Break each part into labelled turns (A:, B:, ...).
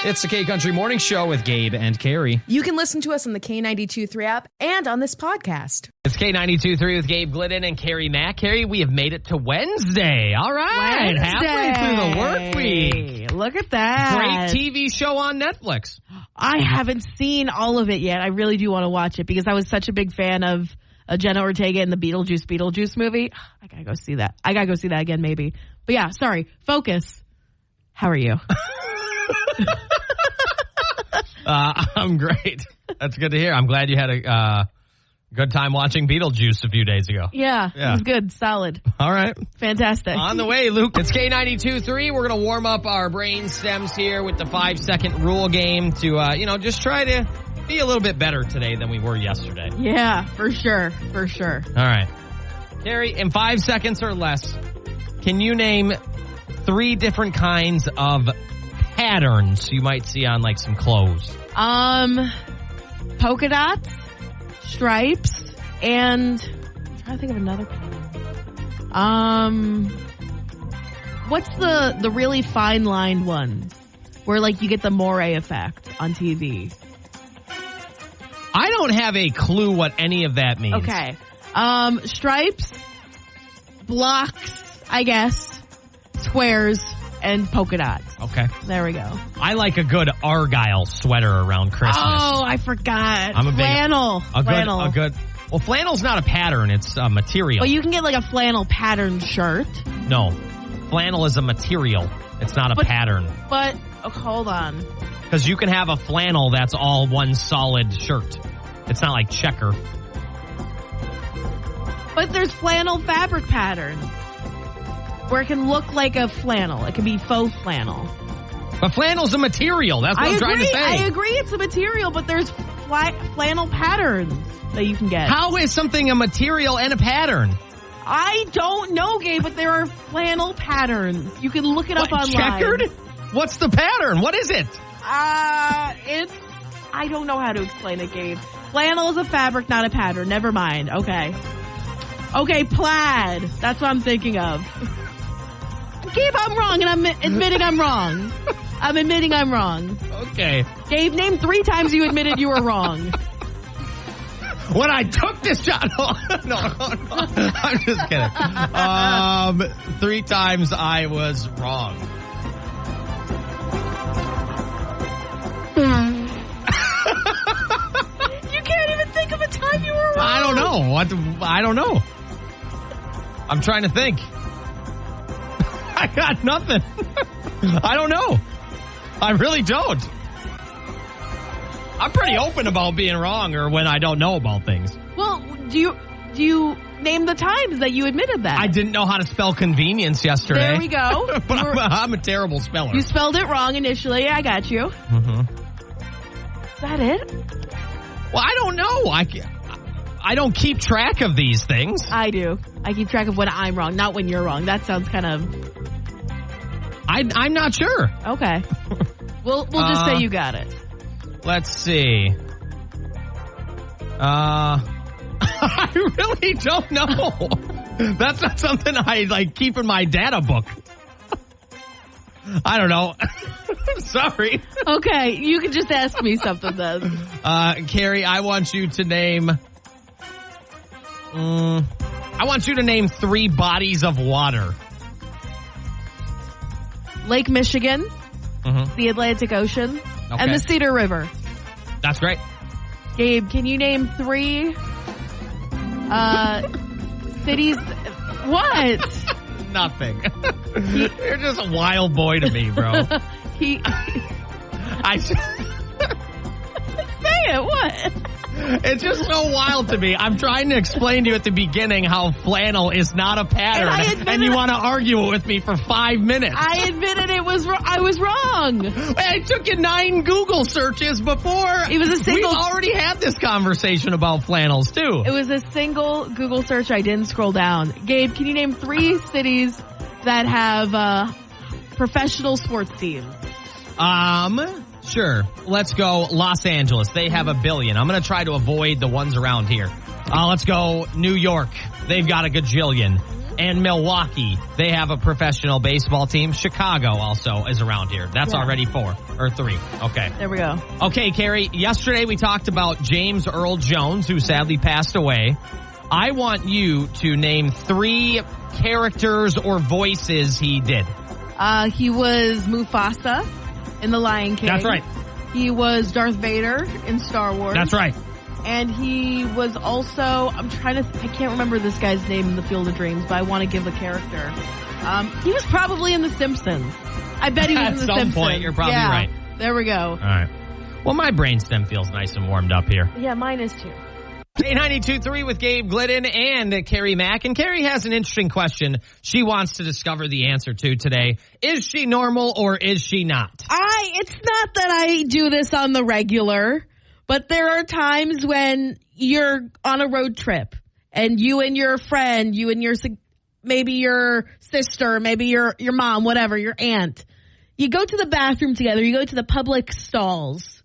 A: It's the K-Country Morning Show with Gabe and Carrie.
B: You can listen to us on the K92.3 app and on this podcast.
C: It's K92.3 with Gabe Glidden and Carrie Mack. Carrie, we have made it to Wednesday. All right. Halfway through the work week.
D: Look at that.
C: Great TV show on Netflix.
D: I haven't seen all of it yet. I really do want to watch it because I was such a big fan of Jenna Ortega in the Beetlejuice movie. I gotta go see that. I gotta go see that again maybe. But yeah, sorry. Focus. How are you?
C: I'm great. That's good to hear. I'm glad you had a good time watching Beetlejuice a few days ago.
D: Yeah. It was good. Solid.
C: All right.
D: Fantastic.
C: On the way, Luke. It's K92.3. We're going to warm up our brain stems here with the 5-second rule game to, just try to be a little bit better today than we were yesterday.
D: Yeah, for sure. For sure.
C: All right. Carrie, in 5 seconds or less, can you name 3 different kinds of patterns you might see on like some clothes?
D: Polka dots, stripes, and I'm trying to think of another pattern. What's the really fine lined ones where like you get the moire effect on TV?
C: I don't have a clue what any of that means.
D: Okay. Stripes, blocks, I guess, squares, and polka dots.
C: Okay.
D: There we go.
C: I like a good Argyle sweater around Christmas.
D: Oh, I forgot.
C: I'm a big
D: flannel.
C: Well, flannel's not a pattern, it's a material.
D: Well, you can get like a flannel pattern shirt.
C: No. Flannel is a material. It's not a pattern.
D: But, hold on.
C: Because you can have a flannel that's all one solid shirt. It's not like checker.
D: But there's flannel fabric patterns where it can look like a flannel. It can be faux flannel.
C: But flannel's a material. That's what I'm trying to say.
D: I agree it's a material, but there's flannel patterns that you can get.
C: How is something a material and a pattern?
D: I don't know, Gabe, but there are flannel patterns. You can look it up online.
C: Checkered? What's the pattern? What is it?
D: I don't know how to explain it, Gabe. Flannel is a fabric, not a pattern. Never mind. Okay, plaid. That's what I'm thinking of. Gabe, I'm wrong, and I'm admitting I'm wrong. I'm admitting I'm wrong.
C: Okay.
D: Gabe, name 3 times you admitted you were wrong.
C: When I took this job. No, I'm just kidding. 3 times I was wrong.
D: You can't even think of a time you were wrong.
C: I don't know. I don't know. I'm trying to think. I got nothing. I don't know. I really don't. I'm pretty open about being wrong or when I don't know about things.
D: Well, do you name the times that you admitted that?
C: I didn't know how to spell convenience yesterday.
D: There we go.
C: But I'm a terrible speller.
D: You spelled it wrong initially. I got you.
C: Mm-hmm.
D: Is that it?
C: Well, I don't know. I don't keep track of these things.
D: I do. I keep track of when I'm wrong, not when you're wrong. That sounds kind of...
C: I'm not sure.
D: Okay. We'll just say you got it.
C: Let's see. I really don't know. That's not something I keep in my data book. I don't know. Sorry.
D: Okay, you can just ask me something then.
C: Carrie, I want you to name... I want you to name 3 bodies of water.
D: Lake Michigan, the Atlantic Ocean, and the Cedar River.
C: That's great.
D: Gabe, can you name 3 cities? What?
C: Nothing. You're just a wild boy to me, bro. Say
D: it. What?
C: It's just so wild to me. I'm trying to explain to you at the beginning how flannel is not a pattern, and you want to argue it with me for 5 minutes.
D: I admitted I was wrong.
C: I took you 9 Google searches before.
D: It was a single.
C: We already had this conversation about flannels too.
D: It was a single Google search. I didn't scroll down. Gabe, can you name 3 cities that have professional sports teams?
C: Sure. Let's go Los Angeles. They have 1 billion. I'm going to try to avoid the ones around here. Let's go New York. They've got a gajillion. and Milwaukee. They have a professional baseball team. Chicago also is around here. That's already 4 or 3. Okay.
D: There we go.
C: Okay, Carrie, yesterday we talked about James Earl Jones, who sadly passed away. I want you to name 3 characters or voices he did.
D: He was Mufasa in The Lion King.
C: That's right.
D: He was Darth Vader in Star Wars.
C: That's right.
D: And he was also, I can't remember this guy's name in The Field of Dreams, but I want to give a character. He was probably in The Simpsons. I bet he was in The Simpsons.
C: At some point, you're probably right.
D: There we go.
C: All right. Well, my brainstem feels nice and warmed up here.
D: Yeah, mine is too.
C: 892.3 with Gabe Glidden and Carrie Mack. And Carrie has an interesting question she wants to discover the answer to today. Is she normal or is she not?
D: It's not that I do this on the regular, but there are times when you're on a road trip and you and your friend, maybe your sister, maybe your mom, whatever, your aunt, you go to the bathroom together, you go to the public stalls.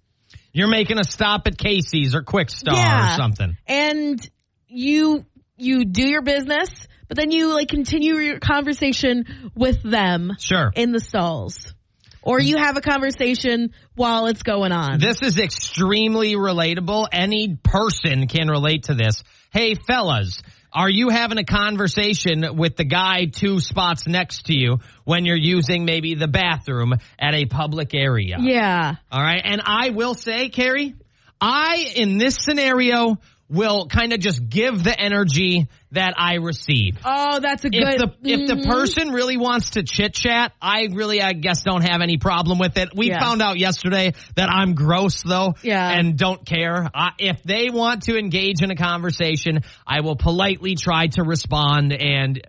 C: You're making a stop at Casey's or Quick Star or something.
D: And you do your business, but then you continue your conversation with them in the stalls. Or you have a conversation while it's going on.
C: This is extremely relatable. Any person can relate to this. Hey, fellas, are you having a conversation with the guy 2 spots next to you when you're using maybe the bathroom at a public area?
D: Yeah.
C: All right. And I will say, Carrie, in this scenario, will kind of just give the energy that I receive.
D: Oh, that's a good...
C: If the person really wants to chit-chat, I guess, don't have any problem with it. We found out yesterday that I'm gross, though, and don't care. If they want to engage in a conversation, I will politely try to respond and...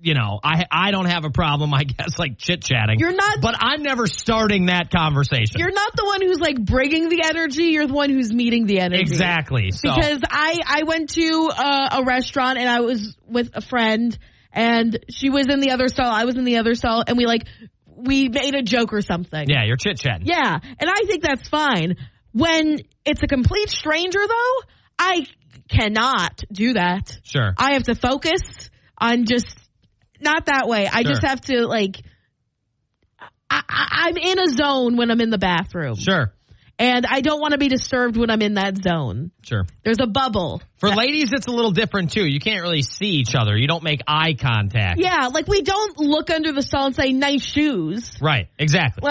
C: I don't have a problem, I guess, chit-chatting.
D: You're not...
C: But I'm never starting that conversation.
D: You're not the one who's, bringing the energy. You're the one who's meeting the energy.
C: Exactly. So.
D: Because I went to a restaurant, and I was with a friend, and she was in the other stall, I was in the other stall, and we made a joke or something.
C: Yeah, you're chit-chatting.
D: Yeah, and I think that's fine. When it's a complete stranger, though, I cannot do that.
C: Sure.
D: I have to focus on just... Not that way. I just have to, I'm in a zone when I'm in the bathroom.
C: Sure.
D: And I don't want to be disturbed when I'm in that zone.
C: Sure.
D: There's a bubble.
C: For ladies, it's a little different, too. You can't really see each other. You don't make eye contact.
D: Yeah, we don't look under the stall and say, nice shoes.
C: Right, exactly.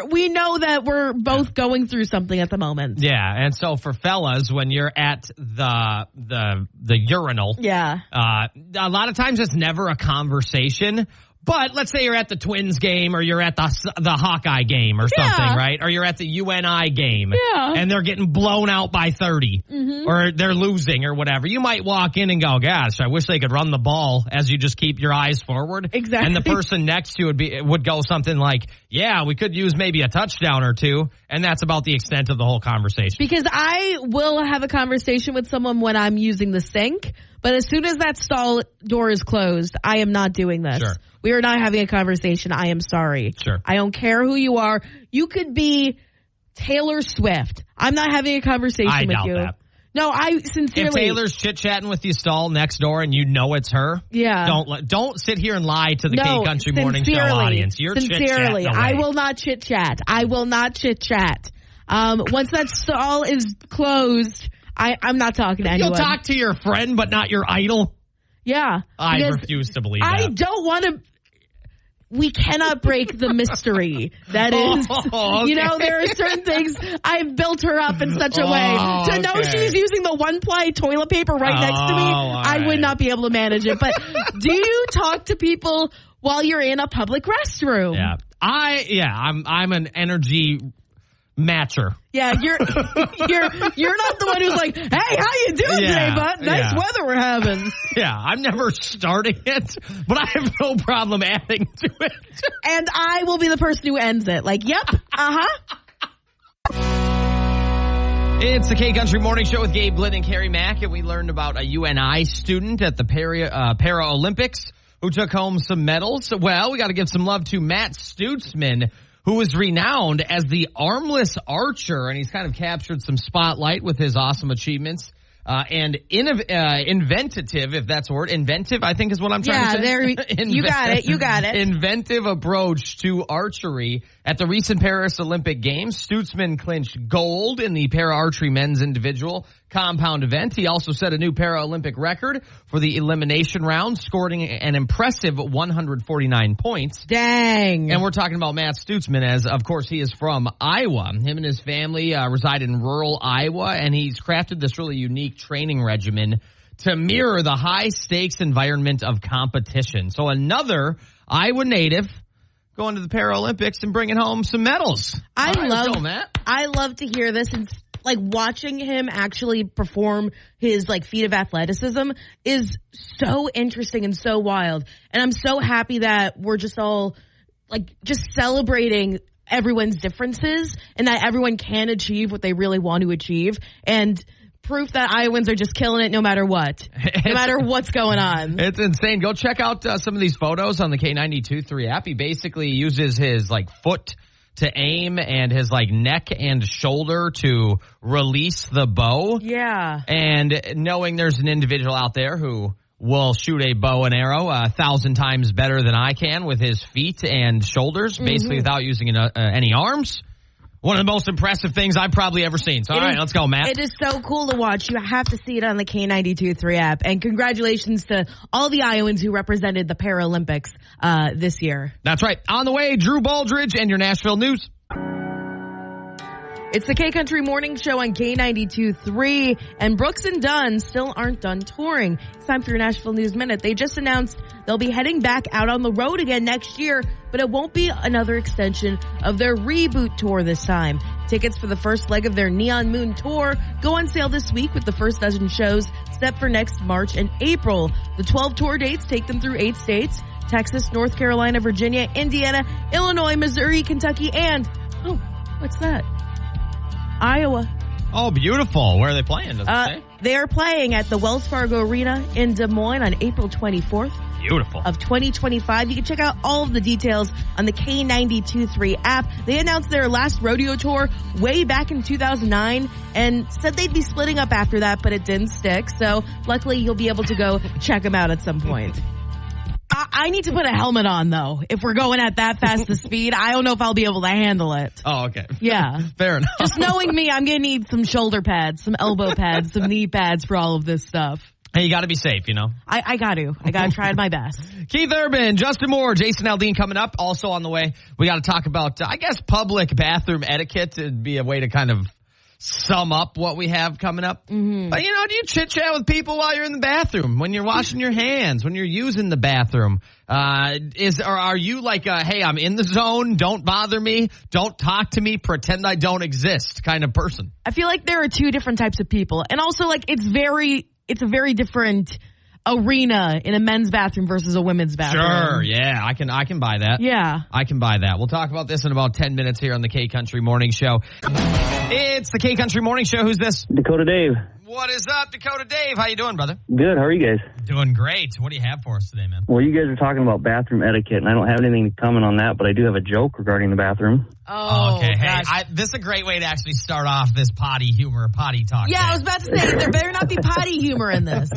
D: We know that we're both going through something at the moment.
C: Yeah, and so for fellas, when you're at the urinal, a lot of times it's never a conversation. But let's say you're at the Twins game or you're at the Hawkeye game or something, right? Or you're at the UNI game and they're getting blown out by 30 or they're losing or whatever. You might walk in and go, gosh, I wish they could run the ball as you just keep your eyes forward.
D: Exactly.
C: And the person next to you would go something like, yeah, we could use maybe a touchdown or 2. And that's about the extent of the whole conversation.
D: Because I will have a conversation with someone when I'm using the sink. But as soon as that stall door is closed, I am not doing this.
C: Sure.
D: We are not having a conversation. I am sorry.
C: Sure.
D: I don't care who you are. You could be Taylor Swift. I'm not having a conversation with you.
C: That.
D: No, I sincerely.
C: If Taylor's chit-chatting with you stall next door and you know it's her, don't sit here and lie to the K Country Morning Show audience. You're
D: sincerely,
C: chit-chatting away.
D: I will not chit-chat. I will not chit-chat. Once that stall is closed, I'm not talking to anyone.
C: You'll talk to your friend, but not your idol?
D: Yeah.
C: I refuse to believe that.
D: I don't want to... We cannot break the mystery. That is,
C: okay.
D: There are certain things. I've built her up in such a way to know she's using the one-ply toilet paper right next to me. I would not be able to manage it. But do you talk to people while you're in a public restroom?
C: Yeah. I'm an energy matcher.
D: Yeah, you're not the one who's like, hey, how you doing today, bud? Nice weather we're having.
C: Yeah, I'm never starting it, but I have no problem adding to it.
D: And I will be the person who ends it. Yep,
C: It's the K Country Morning Show with Gabe Glidden and Carrie Mack, and we learned about a UNI student at the Paralympics who took home some medals. Well, we got to give some love to Matt Stutzman, who is renowned as the armless archer, and he's kind of captured some spotlight with his awesome achievements and inventative, if that's a word. Inventive, I think is what I'm trying to say.
D: You got it.
C: Inventive approach to archery. At the recent Paris Olympic Games, Stutzman clinched gold in the para-archery men's individual compound event. He also set a new para-Olympic record for the elimination round, scoring an impressive 149 points.
D: Dang.
C: And we're talking about Matt Stutzman, as, of course, he is from Iowa. Him and his family reside in rural Iowa, and he's crafted this really unique training regimen to mirror the high-stakes environment of competition. So another Iowa native going to the Paralympics and bringing home some medals.
D: I love to hear this, and like watching him actually perform his like feat of athleticism is so interesting and so wild. And I'm so happy that we're just all like just celebrating everyone's differences and that everyone can achieve what they really want to achieve, and proof that Iowans are just killing it no matter what. No matter what's going on.
C: It's insane. Go check out some of these photos on the K92.3 app. He basically uses his like foot to aim and his like neck and shoulder to release the bow.
D: Yeah.
C: And knowing there's an individual out there who will shoot a bow and arrow 1,000 times better than I can with his feet and shoulders, basically without using any arms. One of the most impressive things I've probably ever seen. So, all right, let's go, Matt.
D: It is so cool to watch. You have to see it on the K92.3 app. And congratulations to all the Iowans who represented the Paralympics this year.
C: That's right. On the way, Drew Baldridge and your Nashville news.
D: It's the K-Country Morning Show on K92.3, and Brooks and Dunn still aren't done touring. It's time for your Nashville News Minute. They just announced they'll be heading back out on the road again next year, but it won't be another extension of their reboot tour this time. Tickets for the first leg of their Neon Moon tour go on sale this week, with the first dozen shows set for next March and April. The 12 tour dates take them through 8 states: Texas, North Carolina, Virginia, Indiana, Illinois, Missouri, Kentucky, and, oh, what's that? Iowa.
C: Oh, beautiful. Where are they playing? Does it say?
D: They are playing at the Wells Fargo Arena in Des Moines on April 24th.
C: Beautiful.
D: Of 2025. You can check out all of the details on the K92.3 app. They announced their last rodeo tour way back in 2009 and said they'd be splitting up after that, but it didn't stick. So luckily you'll be able to go check them out at some point. I need to put a helmet on, though. If we're going at that fast a speed, I don't know if I'll be able to handle it.
C: Oh, okay.
D: Yeah.
C: Fair enough.
D: Just knowing me, I'm going to need some shoulder pads, some elbow pads, some knee pads for all of this stuff.
C: Hey, you got to be safe, you know.
D: I got to. I got to try my best.
C: Keith Urban, Justin Moore, Jason Aldean coming up. Also on the way, we got to talk about, I guess, public bathroom etiquette. It'd be a way to kind of sum up what we have coming up. Mm-hmm. But, you know, do you chit-chat with people while you're in the bathroom, when you're washing your hands, when you're using the bathroom? Are you like, hey, I'm in the zone, don't bother me, don't talk to me, pretend I don't exist kind of person?
D: I feel like there are two different types of people. And also, like, it's a very different arena in a men's bathroom versus a women's bathroom.
C: Sure, yeah, I can buy that.
D: Yeah.
C: I can buy that. We'll talk about this in about 10 minutes here on the K-Country Morning Show. It's the K-Country Morning Show. Who's this?
E: Dakota Dave.
C: What is up, Dakota Dave? How you doing, brother?
E: Good. How are you guys?
C: Doing great. What do you have for us today, man?
E: Well, you guys are talking about bathroom etiquette, and I don't have anything to comment on that, but I do have a joke regarding the bathroom.
C: Oh, okay. Hey, this is a great way to actually start off this potty talk.
D: Yeah, I was about to say, there better not be potty humor in this.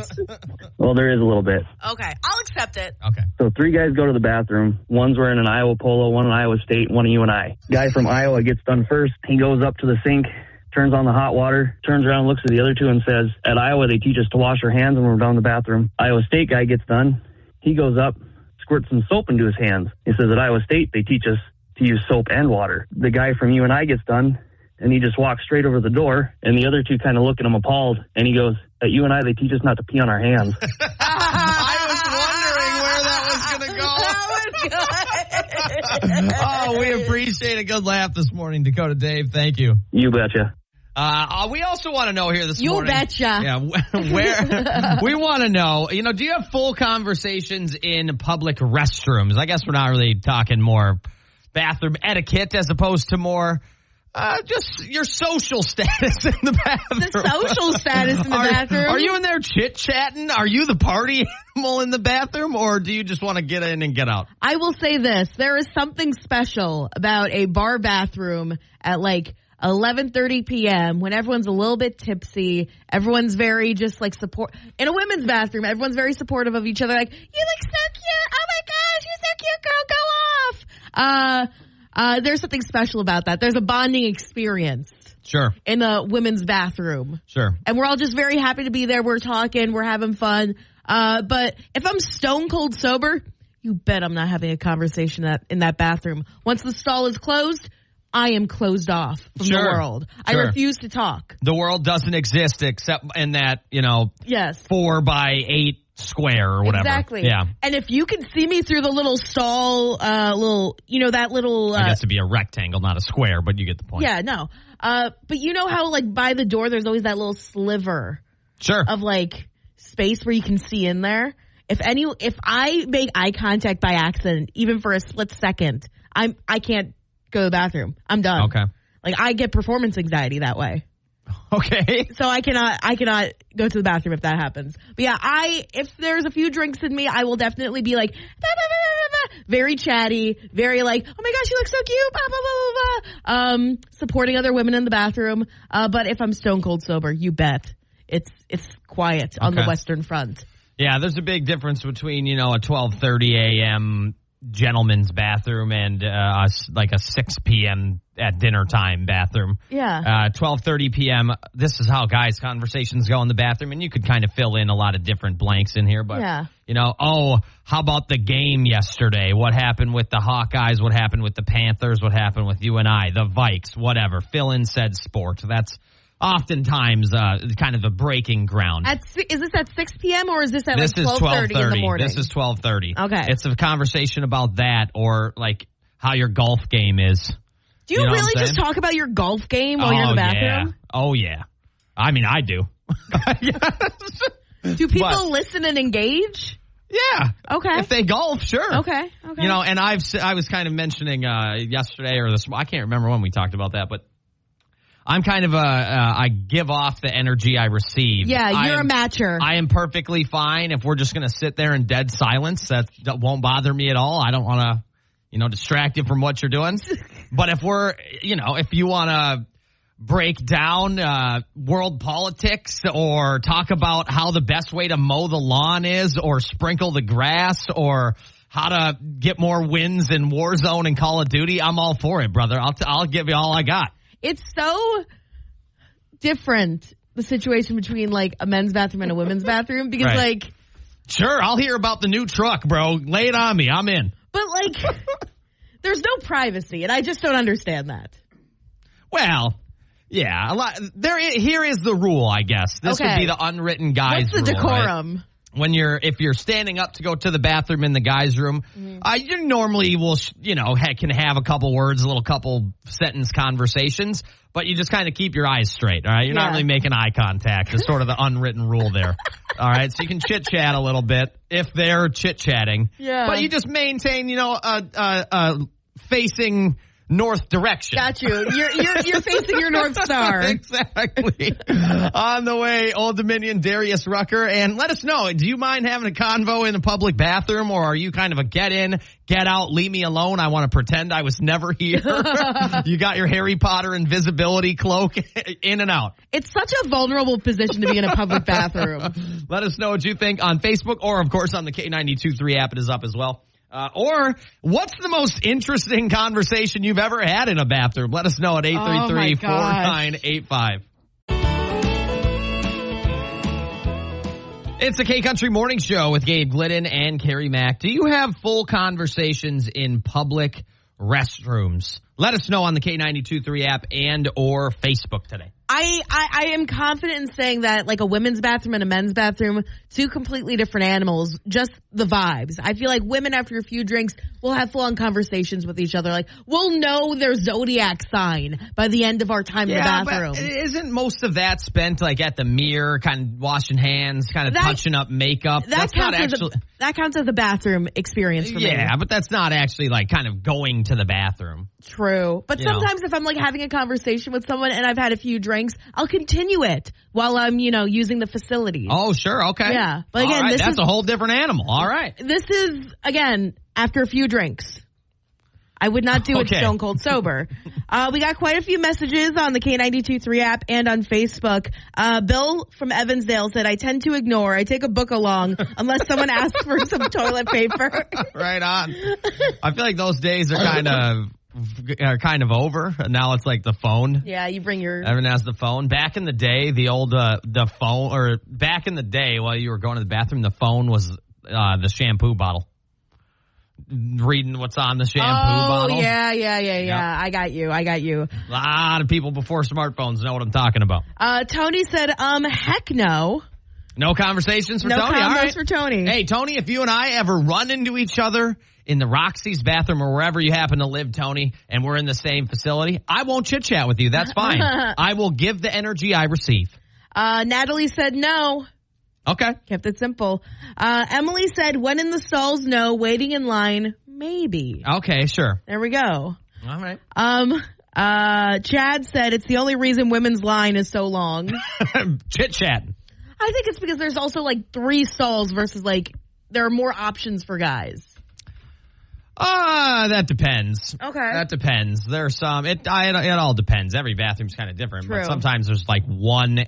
E: Well, there is a little bit.
D: Okay, I'll accept it.
C: Okay.
E: So 3 guys go to the bathroom. One's wearing an Iowa polo, one an Iowa State, one a UNI. Guy from Iowa gets done first. He goes up to the sink, turns on the hot water, turns around, looks at the other two and says, at Iowa, they teach us to wash our hands when we're down in the bathroom. Iowa State guy gets done. He goes up, squirts some soap into his hands. He says, at Iowa State, they teach us to use soap and water. The guy from UNI gets done, and he just walks straight over the door, and the other two kind of look at him appalled, and he goes, at UNI, they teach us not to pee on our hands.
C: I was wondering where that was going to go. Oh, we appreciate a good laugh this morning, Dakota Dave. Thank you.
E: You betcha.
C: We also want to know here this morning.
D: You betcha.
C: Yeah, where we want to know, do you have full conversations in public restrooms? I guess we're not really talking more bathroom etiquette as opposed to more just your social status in the bathroom.
D: The social status in the bathroom.
C: Are you in there chit-chatting? Are you the party animal in the bathroom, or do you just want to get in and get out?
D: I will say this. There is something special about a bar bathroom at like 11:30 p.m. when everyone's a little bit tipsy. Everyone's very just like support. In a women's bathroom, everyone's very supportive of each other. Like, you look so cute. Oh my gosh, you're so cute, girl. Go off. There's something special about that. There's a bonding experience.
C: Sure.
D: In a women's bathroom.
C: Sure.
D: And we're all just very happy to be there. We're talking. We're having fun. But if I'm stone cold sober, you bet I'm not having a conversation in that bathroom. Once the stall is closed, I am closed off from the world.
C: Sure.
D: I refuse to talk.
C: The world doesn't exist except in that,
D: yes,
C: 4x8 square or whatever.
D: Exactly.
C: Yeah.
D: And if you can see me through the little stall, that little...
C: I guess to be a rectangle, not a square, but you get the point.
D: Yeah, no. But you know how, like, by the door, there's always that little sliver of, like, space where you can see in there? If I make eye contact by accident, even for a split second, I can't go to the bathroom. I'm done.
C: Okay.
D: Like, I get performance anxiety that way.
C: Okay.
D: So I cannot go to the bathroom if that happens. But yeah, if there's a few drinks in me, I will definitely be like, bah, bah, bah, bah, bah, very chatty, very like, oh my gosh, you look so cute, blah, blah, blah, blah, blah. Supporting other women in the bathroom. But if I'm stone cold sober, you bet it's quiet on the Western Front.
C: Yeah, there's a big difference between, a 12:30 a.m. gentleman's bathroom and like a 6 p.m. at dinner time bathroom.
D: Yeah.
C: 12:30 p.m. This is how guys' conversations go in the bathroom, and you could kind of fill in a lot of different blanks in here. But how about the game yesterday? What happened with the Hawkeyes? What happened with the Panthers? What happened with UNI? The Vikes? Whatever. Fill in said sport. That's oftentimes kind of a breaking ground.
D: Is this at 6 p.m. or is this at
C: this
D: like 12:30 in the morning?
C: This is 12:30.
D: Okay.
C: It's a conversation about that or like how your golf game is.
D: Do you really just talk about your golf game while you're in the bathroom?
C: Yeah. Oh, yeah. I mean, I do.
D: Do people listen and engage?
C: Yeah.
D: Okay.
C: If they golf, sure.
D: Okay.
C: And I was kind of mentioning yesterday or I can't remember when we talked about that, but I'm kind of I give off the energy I receive.
D: Yeah, you're a matcher.
C: I am perfectly fine if we're just going to sit there in dead silence. That won't bother me at all. I don't want to, distract you from what you're doing. But if we're, if you want to break down world politics or talk about how the best way to mow the lawn is or sprinkle the grass or how to get more wins in Warzone and Call of Duty, I'm all for it, brother. I'll give you all I got.
D: It's so different, the situation between, like, a men's bathroom and a women's bathroom, because, like...
C: Sure, I'll hear about the new truck, bro. Lay it on me. I'm in.
D: But, like, there's no privacy, and I just don't understand that.
C: Well, yeah. Here is the rule, I guess. This would be the unwritten guy's rule.
D: What's the decorum?
C: Right? If you're standing up to go to the bathroom in the guys' room, you normally will, can have a couple words, a couple sentence conversations, but you just kind of keep your eyes straight, all right? You're not really making eye contact. It's sort of the unwritten rule there, all right? So you can chit-chat a little bit if they're chit-chatting.
D: Yeah.
C: But you just maintain, facing north direction.
D: Got you. You're facing your North Star.
C: Exactly. On the way, Old Dominion, Darius Rucker. And let us know, do you mind having a convo in a public bathroom, or are you kind of a get in, get out, leave me alone? I want to pretend I was never here. You got your Harry Potter invisibility cloak in and out.
D: It's such a vulnerable position to be in a public bathroom.
C: Let us know what you think on Facebook or, of course, on the K92.3 app. It is up as well. Or what's the most interesting conversation you've ever had in a bathroom? Let us know at 833-4985. It's the K-Country Morning Show with Gabe Glidden and Carrie Mack. Do you have full conversations in public restrooms? Let us know on the K92.3 app and or Facebook today.
D: I am confident in saying that, like, a women's bathroom and a men's bathroom, two completely different animals, just the vibes. I feel like women, after a few drinks, will have full-on conversations with each other. Like, we'll know their zodiac sign by the end of our time in the bathroom.
C: But isn't most of that spent, like, at the mirror, kind of washing hands, kind of touching up makeup?
D: That counts as a bathroom experience for me.
C: Yeah, but that's not actually, like, kind of going to the bathroom.
D: True. But sometimes if I'm, like, having a conversation with someone and I've had a few drinks, I'll continue it while I'm, using the facilities.
C: Oh, sure. Okay.
D: Yeah. But again,
C: that's a whole different animal. All right.
D: This is, again, after a few drinks. I would not do it stone cold sober. We got quite a few messages on the K92.3 app and on Facebook. Bill from Evansdale said, I tend to ignore. I take a book along unless someone asks for some toilet paper.
C: Right on. I feel like those days are kind of over. Now it's like the phone.
D: Yeah, you bring your...
C: Everyone has the phone. Back in the day, the phone, or back in the day while you were going to the bathroom, the phone was the shampoo bottle. Reading what's on the shampoo bottle.
D: Oh, yeah. Yep. I got you.
C: A lot of people before smartphones know what I'm talking about.
D: Tony said, heck no.
C: No conversations for
D: Tony?
C: No
D: convos for Tony.
C: Hey, Tony, if you and I ever run into each other in the Roxy's bathroom or wherever you happen to live, Tony, and we're in the same facility, I won't chit-chat with you. That's fine. I will give the energy I receive.
D: Natalie said no.
C: Okay.
D: Kept it simple. Emily said, when in the stalls, no. Waiting in line, maybe.
C: Okay, sure.
D: There we go.
C: All right.
D: Chad said, it's the only reason women's line is so long.
C: Chit-chat.
D: I think it's because there's also like 3 stalls versus like there are more options for guys.
C: That depends.
D: Okay.
C: That depends. There's some, it all depends. Every bathroom's kind of different.
D: True.
C: But sometimes there's like one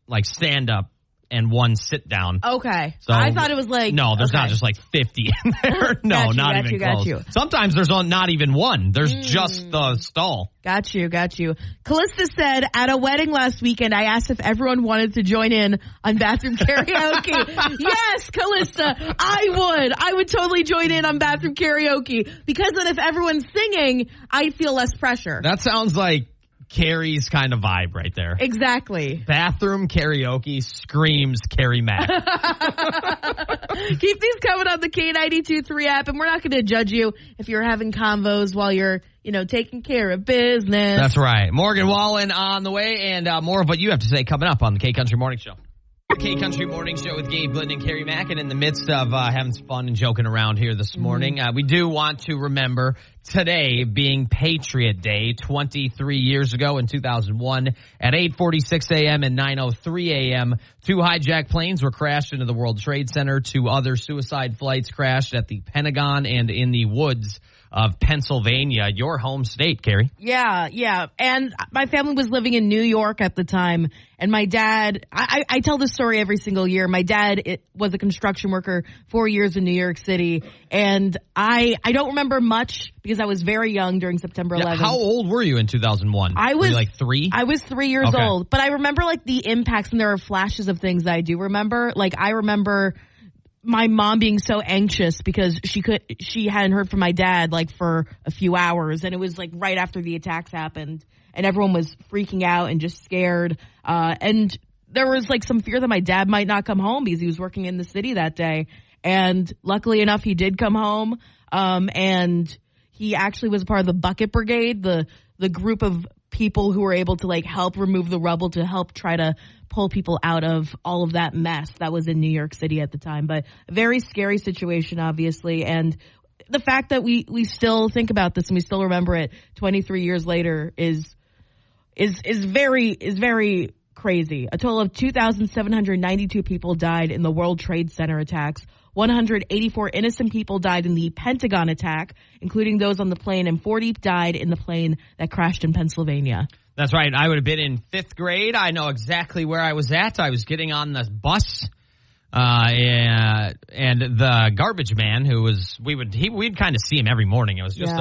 C: like stand up and one sit down.
D: Okay.
C: So
D: I thought it was like...
C: No, there's not just like 50 in there. No, not even close. Sometimes there's not even one. There's just the stall.
D: Got you. Callista said, at a wedding last weekend, I asked if everyone wanted to join in on bathroom karaoke. Yes, Callista, I would totally join in on bathroom karaoke because then if everyone's singing, I'd feel less pressure.
C: That sounds like Carrie's kind of vibe right there.
D: Exactly.
C: Bathroom karaoke screams Carrie Mack.
D: Keep these coming on the K92.3 app, and we're not going to judge you if you're having convos while you're, taking care of business.
C: That's right. Morgan Wallen on the way, and more of what you have to say coming up on the K Country Morning Show. The K Country Morning Show with Gabe Glidden and Carrie Mack, and in the midst of having some fun and joking around here this morning, we do want to remember today being Patriot Day 23 years ago in 2001 at 8:46 a.m. and 9:03 a.m. 2 hijacked planes were crashed into the World Trade Center. 2 other suicide flights crashed at the Pentagon and in the woods of Pennsylvania, your home state, Carrie.
D: Yeah. And my family was living in New York at the time. And my dad, I tell this story every single year. My dad was a construction worker 4 years in New York City. And I don't remember much because I was very young during September 11th.
C: How old were you in 2001? Were you like 3?
D: I was 3 years old. But I remember like the impacts, and there are flashes of things that I do remember. Like I remember my mom being so anxious because she hadn't heard from my dad like for a few hours, and it was like right after the attacks happened, and everyone was freaking out and just scared. And there was like some fear that my dad might not come home because he was working in the city that day. And luckily enough, he did come home. And he actually was a part of the Bucket Brigade, the group of people who were able to like help remove the rubble to help try to pull people out of all of that mess that was in New York City at the time. But a very scary situation, obviously. And the fact that we still think about this and we still remember it 23 years later is very crazy. A total of 2,792 people died in the World Trade Center attacks. 184 innocent people died in the Pentagon attack, including those on the plane, and 40 died in the plane that crashed in Pennsylvania.
C: That's right. I would have been in 5th grade. I know exactly where I was at. I was getting on the bus, and the garbage man who was, we'd kind of see him every morning. It was just,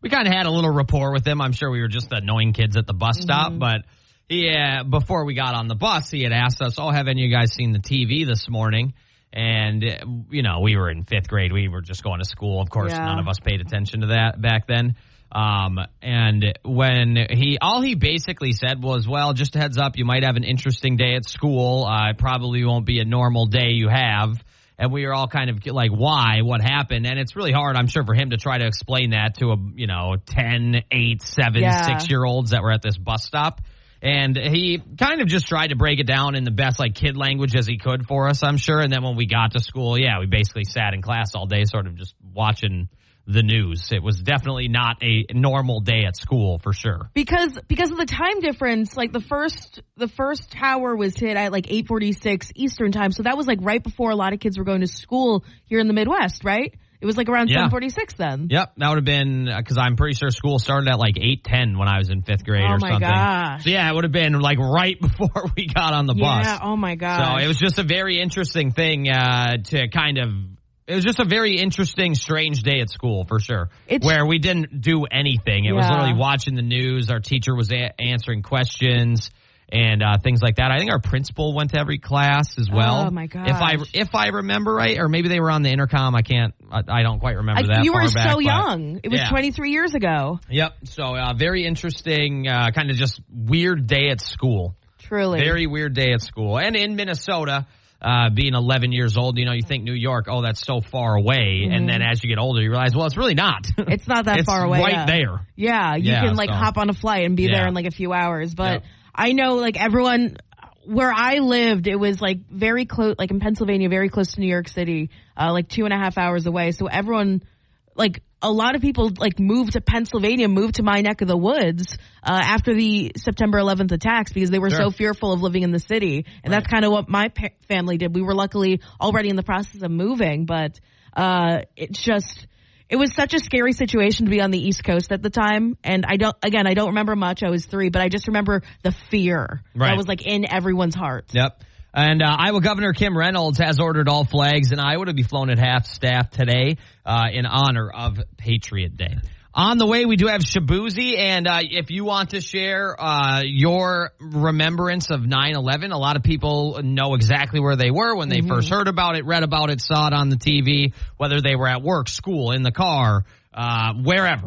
C: we kind of had a little rapport with him. I'm sure we were just annoying kids at the bus stop, but before we got on the bus, he had asked us, have any of you guys seen the TV this morning? And, we were in 5th grade. We were just going to school. Of course, none of us paid attention to that back then. And when all he basically said was, well, just a heads up, you might have an interesting day at school. It probably won't be a normal day you have. And we were all kind of like, why? What happened? And it's really hard, I'm sure, for him to try to explain that to 10, 8, 7, 6-year-olds that were at this bus stop. And he kind of just tried to break it down in the best kid language as he could for us, I'm sure. And then when we got to school, we basically sat in class all day sort of just watching the news. It was definitely not a normal day at school for sure.
D: Because of the time difference, the first tower was hit at 8:46 Eastern time. So that was right before a lot of kids were going to school here in the Midwest, right? It was like around 7:46 then.
C: Yep, that would have been, because I'm pretty sure school started at like 8:10 when I was in 5th grade or something.
D: Oh, my gosh.
C: So, yeah, it would have been like right before we got on the bus.
D: Yeah, oh, my gosh.
C: So it was just a very interesting thing to kind of, it was just a very interesting, strange day at school, for sure, where we didn't do anything. It was literally watching the news. Our teacher was answering questions and things like that. I think our principal went to every class as well.
D: Oh, my gosh.
C: If I remember right, or maybe they were on the intercom. I don't quite remember that.
D: You were
C: far back,
D: so young. It was 23 years ago.
C: Yep. So very interesting, kind of just weird day at school.
D: Truly.
C: Very weird day at school. And in Minnesota, being 11 years old, you think New York, oh, that's so far away. Mm-hmm. And then as you get older, you realize, well, it's really not.
D: It's not that far away.
C: It's right there.
D: Yeah, you can hop on a flight and be there in like a few hours. But I know like everyone where I lived, it was like very close, like in Pennsylvania, very close to New York City, like 2.5 hours away. So everyone, like a lot of people like moved to Pennsylvania, moved to my neck of the woods after the September 11th attacks because they were so fearful of living in the city. And that's kind of what my family did. We were luckily already in the process of moving, but it was such a scary situation to be on the East Coast at the time. And I don't remember much. I was 3, but I just remember the fear that was like in everyone's heart.
C: Yep. And Iowa Governor Kim Reynolds has ordered all flags in Iowa to be flown at half staff today in honor of Patriot Day. On the way, we do have Shabuzi, and if you want to share your remembrance of 9/11, a lot of people know exactly where they were when they first heard about it, read about it, saw it on the TV, whether they were at work, school, in the car, wherever.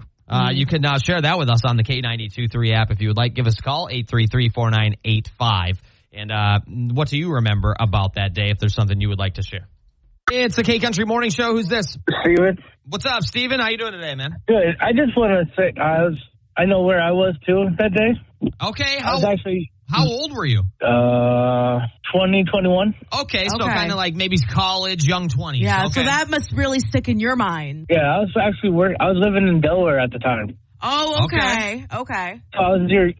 C: You can share that with us on the K92.3 app if you would like. Give us a call, 833-4985. And what do you remember about that day if there's something you would like to share? It's the K-Country Morning Show. Who's this?
E: Steven.
C: What's up, Steven? How you doing today, man?
E: Good. I just want to say I know where I was, too, that day.
C: Okay.
E: How
C: old were you?
E: 20, 21.
C: Okay, so kind of like maybe college, young 20s.
D: Yeah,
C: okay.
D: so that must really stick in your mind.
E: Yeah, I was actually I was living in Delaware at the time.
D: Oh, okay. Okay.
E: So I was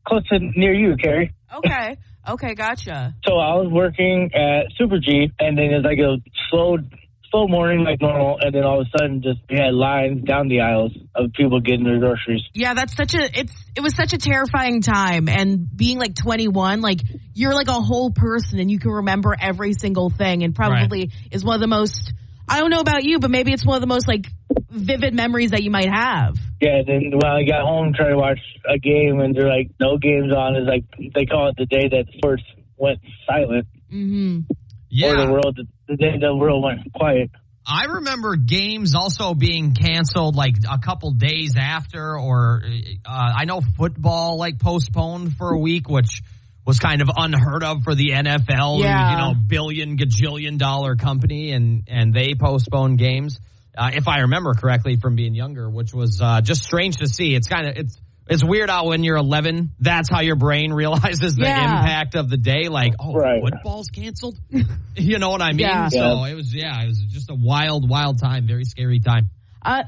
E: close to near you, Carrie.
D: Okay. Okay, gotcha.
E: So I was working at Super G, and then it's like a slow morning like normal, and then all of a sudden we had lines down the aisles of people getting their groceries.
D: Yeah, it was such a terrifying time, and being like 21, like you're like a whole person and you can remember every single thing, and probably is one of the most, I don't know about you, but maybe it's one of the most like vivid memories that you might have.
E: Yeah, then when I got home trying to watch a game and they're like, no games on, is like they call it the day that sports went silent.
D: Mm-hmm.
C: Yeah.
E: Or the day the world went quiet.
C: I remember games also being canceled like a couple days after, or I know football like postponed for a week, which was kind of unheard of for the NFL, gajillion dollar company, and they postponed games. If I remember correctly from being younger, which was just strange to see. It's weird how when you're 11, that's how your brain realizes the impact of the day. Like, football's canceled? You know what I mean?
D: Yeah.
C: So it was just a wild, wild time. Very scary time.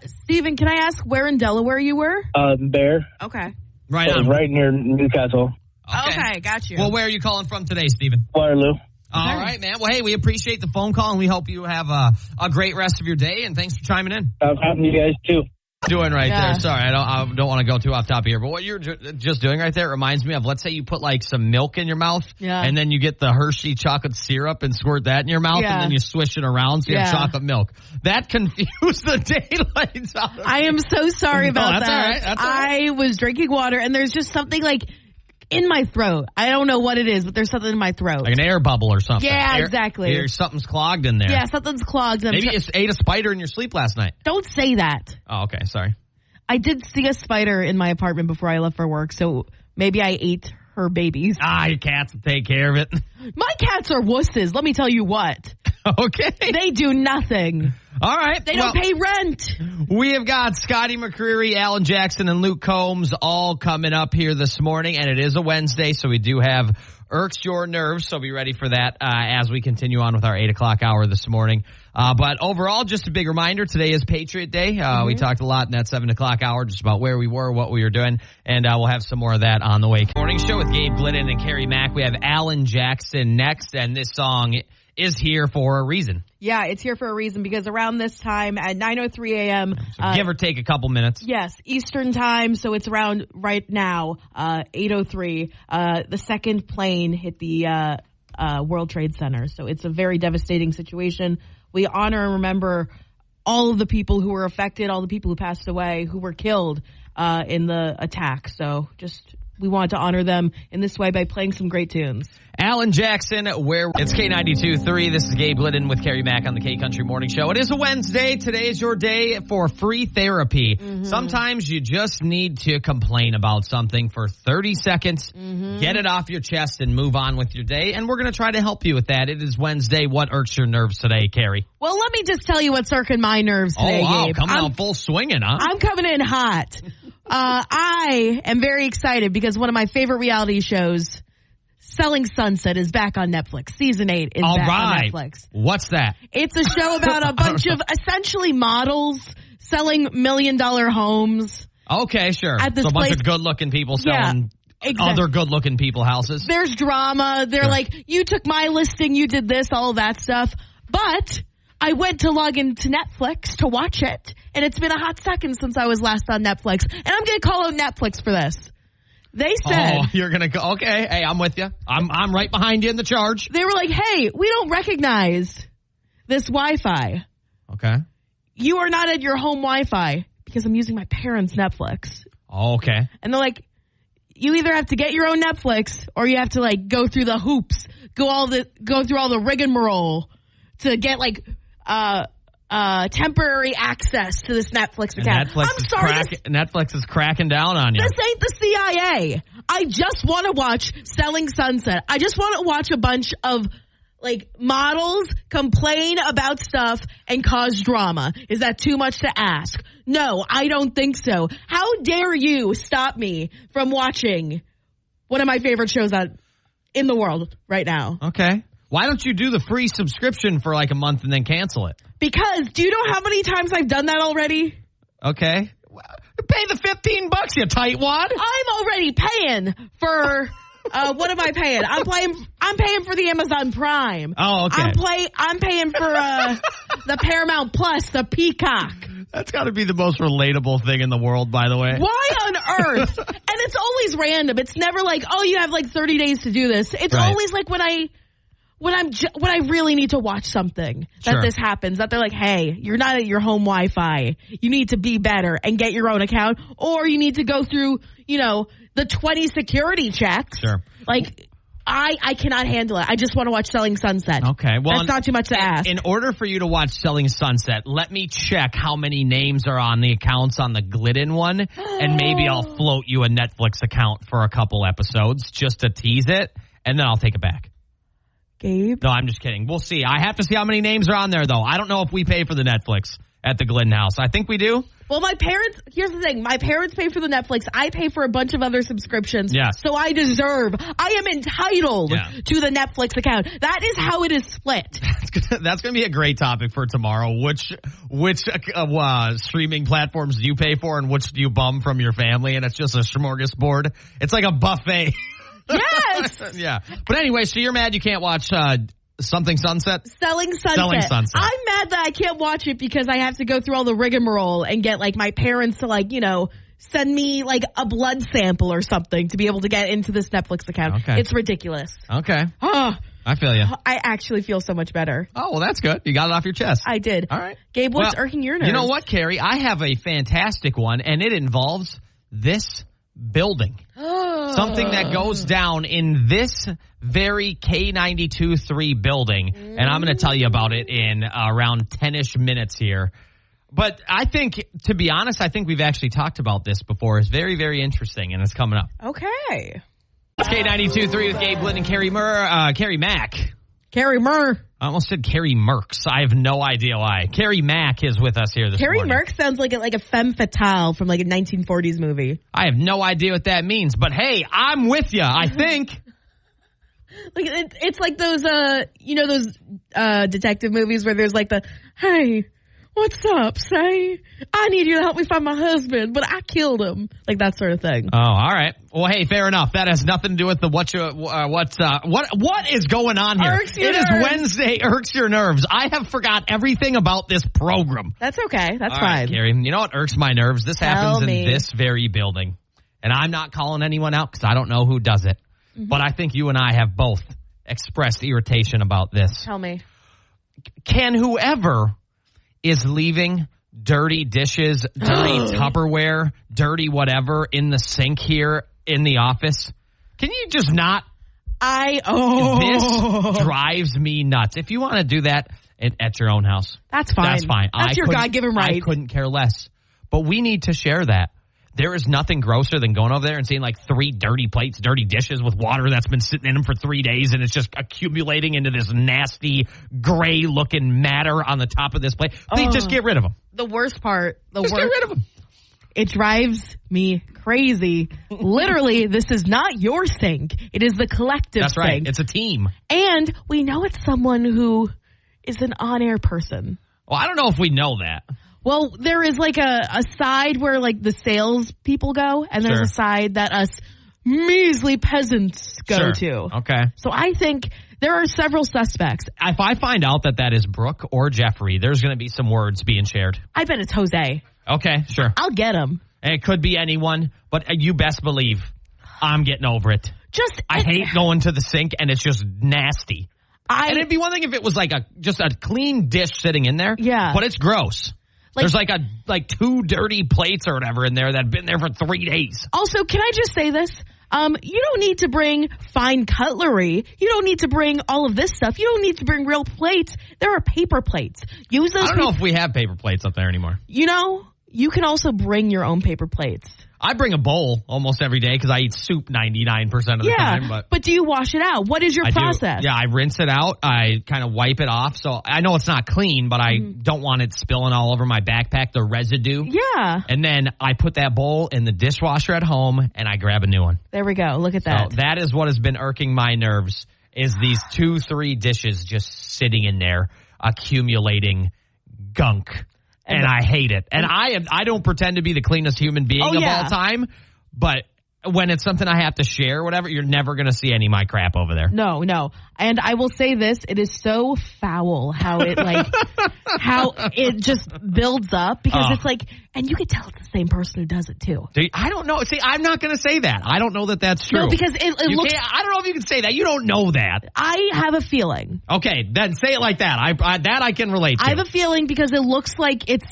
D: Steven, can I ask where in Delaware you were?
E: Bear.
D: Okay.
C: Right
E: on. Right near Newcastle.
D: Okay, got you.
C: Well, where are you calling from today, Steven?
E: Waterloo.
C: All right, man. Well, hey, we appreciate the phone call, and we hope you have a great rest of your day, and thanks for chiming in.
E: I'm having you guys, too.
C: Doing right there. Sorry, I don't want to go too off top here, but what you're just doing right there reminds me of, let's say you put like some milk in your mouth, and then you get the Hershey chocolate syrup and squirt that in your mouth, and then you swish it around so you have chocolate milk. That confused the daylights out of me.
D: I am so sorry about that.
C: All right. That's all right.
D: I was drinking water, and there's just something like in my throat. I don't know what it is, but there's something in my throat.
C: Like an air bubble or something.
D: Yeah, exactly.
C: Something's clogged in there.
D: Yeah, something's clogged.
C: Maybe you ate a spider in your sleep last night.
D: Don't say that.
C: Oh, okay. Sorry.
D: I did see a spider in my apartment before I left for work, so maybe I ate her babies.
C: Your cats will take care of it.
D: My cats are wusses, let me tell you what.
C: Okay.
D: They do nothing.
C: All right.
D: They don't pay rent.
C: We have got Scotty McCreery, Alan Jackson, and Luke Combs all coming up here this morning, and it is a Wednesday, so we do have Irks Your Nerves, so be ready for that as we continue on with our 8 o'clock hour this morning. But overall, just a big reminder, today is Patriot Day. We talked a lot in that 7 o'clock hour just about where we were, what we were doing, and we'll have some more of that on the way. Morning show with Gabe Glidden and Carrie Mack. We have Alan Jackson next, and this song is here for a reason.
D: Yeah, it's here for a reason because around this time at 9:03 a.m.
C: So give or take a couple minutes.
D: Yes, Eastern time, so it's around right now, 8:03. The second plane hit the World Trade Center, so it's a very devastating situation. We honor and remember all of the people who were affected, all the people who passed away, who were killed in the attack. So we want to honor them in this way by playing some great tunes.
C: Alan Jackson, it's K92.3. This is Gabe Glidden with Carrie Mack on the K Country Morning Show. It is a Wednesday. Today is your day for free therapy. Mm-hmm. Sometimes you just need to complain about something for 30 seconds, get it off your chest, and move on with your day. And we're going to try to help you with that. It is Wednesday. What irks your nerves today, Carrie?
D: Well, let me just tell you what's irking my nerves today, Gabe.
C: Coming out full swinging, huh?
D: I'm coming in hot. I am very excited because one of my favorite reality shows, Selling Sunset, is back on Netflix. Season 8 is back on Netflix.
C: What's that?
D: It's a show about a bunch of essentially models selling $1 million homes.
C: Okay, sure.
D: At this
C: so a bunch
D: place.
C: of good-looking people selling other good-looking people houses.
D: There's drama. They're like, you took my listing, you did this, all that stuff. But I went to log into Netflix to watch it, and it's been a hot second since I was last on Netflix. And I'm going to call out Netflix for this. They said...
C: Oh, you're going to go... Okay, hey, I'm with you. I'm right behind you in the charge.
D: They were like, hey, we don't recognize this Wi-Fi.
C: Okay.
D: You are not at your home Wi-Fi because I'm using my parents' Netflix.
C: Oh, okay.
D: And they're like, you either have to get your own Netflix or you have to like go through the hoops, go through all the rigmarole to get like temporary access to this Netflix account.
C: Netflix is cracking down on you.
D: This ain't the CIA. I just want to watch Selling Sunset. I just want to watch a bunch of like models complain about stuff and cause drama. Is that too much to ask? No, I don't think so. How dare you stop me from watching one of my favorite shows in the world right now?
C: Okay. Why don't you do the free subscription for like a month and then cancel it?
D: Because do you know how many times I've done that already?
C: Okay. Pay the $15, you tightwad.
D: I'm already paying for what am I paying? I'm paying for the Amazon Prime.
C: Oh, okay.
D: I'm paying for the Paramount Plus, the Peacock.
C: That's got to be the most relatable thing in the world, by the way.
D: Why on earth? And it's always random. It's never like, oh, you have like 30 days to do this. It's always like when I really need to watch something that this happens, that they're like, hey, you're not at your home Wi-Fi. You need to be better and get your own account, or you need to go through, the 20 security checks.
C: Sure.
D: Like, I cannot handle it. I just want to watch Selling Sunset.
C: Okay. Well,
D: that's not too much to ask.
C: In order for you to watch Selling Sunset, let me check how many names are on the accounts on the Glidden one, and maybe I'll float you a Netflix account for a couple episodes just to tease it, and then I'll take it back.
D: Gabe?
C: No, I'm just kidding. We'll see. I have to see how many names are on there, though. I don't know if we pay for the Netflix at the Glidden house. I think we do.
D: Well, here's the thing. My parents pay for the Netflix. I pay for a bunch of other subscriptions.
C: Yes.
D: So I am entitled to the Netflix account. That is how it is split.
C: That's going to be a great topic for tomorrow. Which streaming platforms do you pay for and which do you bum from your family? And it's just a smorgasbord. It's like a buffet.
D: Yes.
C: Yeah. But anyway, so you're mad you can't watch Selling Sunset?
D: Selling Sunset. I'm mad that I can't watch it because I have to go through all the rigmarole and get like my parents to like, send me like a blood sample or something to be able to get into this Netflix account.
C: Okay.
D: It's ridiculous.
C: Okay. I feel you.
D: I actually feel so much better.
C: Oh, well, that's good. You got it off your chest.
D: I did.
C: All right.
D: Gabe, what's irking your nerves?
C: You know what, Carrie? I have a fantastic one, and it involves this building. Something that goes down in this very K92.3 building. And I'm going to tell you about it in around 10-ish minutes here. But I think, to be honest, we've actually talked about this before. It's very, very interesting, and it's coming up.
D: Okay.
C: It's K92.3 with Gabe Glidden and Carrie Mack.
D: Carrie Murr.
C: I almost said Carrie Merks. I have no idea why. Carrie Mack is with us here this morning.
D: Carrie Merks sounds like a femme fatale from like a 1940s movie.
C: I have no idea what that means, but hey, I'm with you, I think.
D: Like it's like those those detective movies where there's like the, hey, what's up? Say, I need you to help me find my husband, but I killed him. Like that sort of thing.
C: Oh, all right. Well, hey, fair enough. That has nothing to do with the what is going on here.
D: Irks your
C: nerves.
D: Is
C: Wednesday. Irks your nerves. I have forgot everything about this program.
D: That's okay. That's
C: all
D: fine.
C: Right, Carrie, you know what irks my nerves? This happens
D: me.
C: in this very building. And I'm not calling anyone out because I don't know who does it. Mm-hmm. But I think you and I have both expressed irritation about this.
D: Tell me.
C: Can whoever is leaving dirty dishes, dirty Tupperware, dirty whatever in the sink here in the office, can you just not? This drives me nuts. If you want to do that at your own house,
D: that's fine.
C: That's fine.
D: That's your God-given right.
C: I couldn't care less. But we need to share that. There is nothing grosser than going over there and seeing like 3 dirty plates, dirty dishes with water that's been sitting in them for 3 days, and it's just accumulating into this nasty gray-looking matter on the top of this plate. Please just get rid of them.
D: The worst part.
C: Get rid of them.
D: It drives me crazy. Literally, this is not your sink. It is the collective
C: That's right.
D: sink.
C: It's a team.
D: And we know it's someone who is an on-air person.
C: Well, I don't know if we know that.
D: Well, there is like a side where like the sales people go, and there's a side that us measly peasants go to.
C: Okay.
D: So I think there are several suspects.
C: If I find out that is Brooke or Jeffrey, there's going to be some words being shared.
D: I bet it's Jose.
C: Okay, sure.
D: I'll get him.
C: And it could be anyone, but you best believe I'm getting over it. I hate going to the sink, and it's just nasty. And it'd be one thing if it was like just a clean dish sitting in there.
D: Yeah.
C: But it's gross. There's like 2 dirty plates or whatever in there that have been there for 3 days.
D: Also, can I just say this? You don't need to bring fine cutlery. You don't need to bring all of this stuff. You don't need to bring real plates. There are paper plates. Use those.
C: I don't know if we have paper plates up there anymore.
D: You know, you can also bring your own paper plates.
C: I bring a bowl almost every day because I eat soup 99% of the time.
D: But do you wash it out? What is your process?
C: Yeah, I rinse it out. I kind of wipe it off. So I know it's not clean, but I don't want it spilling all over my backpack, the residue.
D: Yeah.
C: And then I put that bowl in the dishwasher at home, and I grab a new one.
D: There we go. Look at that.
C: So that is what has been irking my nerves, is these 2-3 dishes just sitting in there, accumulating gunk. And I hate it. And I don't pretend to be the cleanest human being of all time, but when it's something I have to share or whatever, you're never going to see any of my crap over there.
D: No. And I will say this, it is so foul how it how it just builds up, because it's like, and you can tell it's the same person who does it too.
C: I don't know. See, I'm not going to say that. I don't know that that's true.
D: No, because it looks.
C: I don't know if you can say that. You don't know that.
D: I have a feeling.
C: Okay, then say it like that. I can relate to.
D: I have a feeling because it looks like it's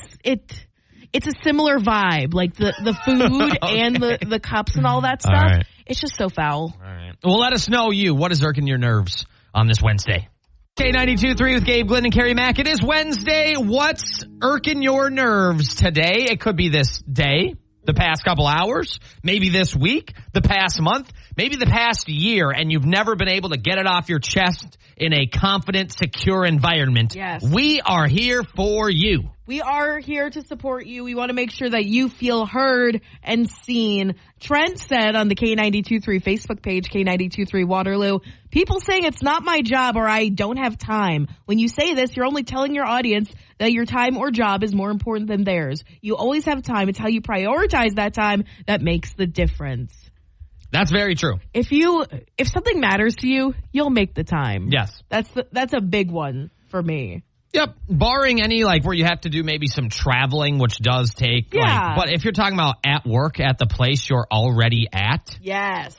D: a similar vibe, like the food and the cups and all that stuff.
C: All right.
D: It's just so foul.
C: All right. Well, let us know what is irking your nerves on this Wednesday. K92.3 with Gabe, Glenn, and Carrie Mack. It is Wednesday. What's irking your nerves today? It could be this day, the past couple hours, maybe this week, the past month, maybe the past year, and you've never been able to get it off your chest in a confident, secure environment.
D: Yes.
C: We are here for you.
D: We are here to support you. We want to make sure that you feel heard and seen. Trent said on the K92.3 Facebook page, K92.3 Waterloo, people saying it's not my job or I don't have time. When you say this, you're only telling your audience that your time or job is more important than theirs. You always have time. It's how you prioritize that time that makes the difference.
C: That's very true.
D: If something matters to you, you'll make the time.
C: Yes.
D: That's a big one for me.
C: Yep. Barring any where you have to do maybe some traveling, which does take.
D: Yeah.
C: But if you're talking about at work at the place you're already at.
D: Yes.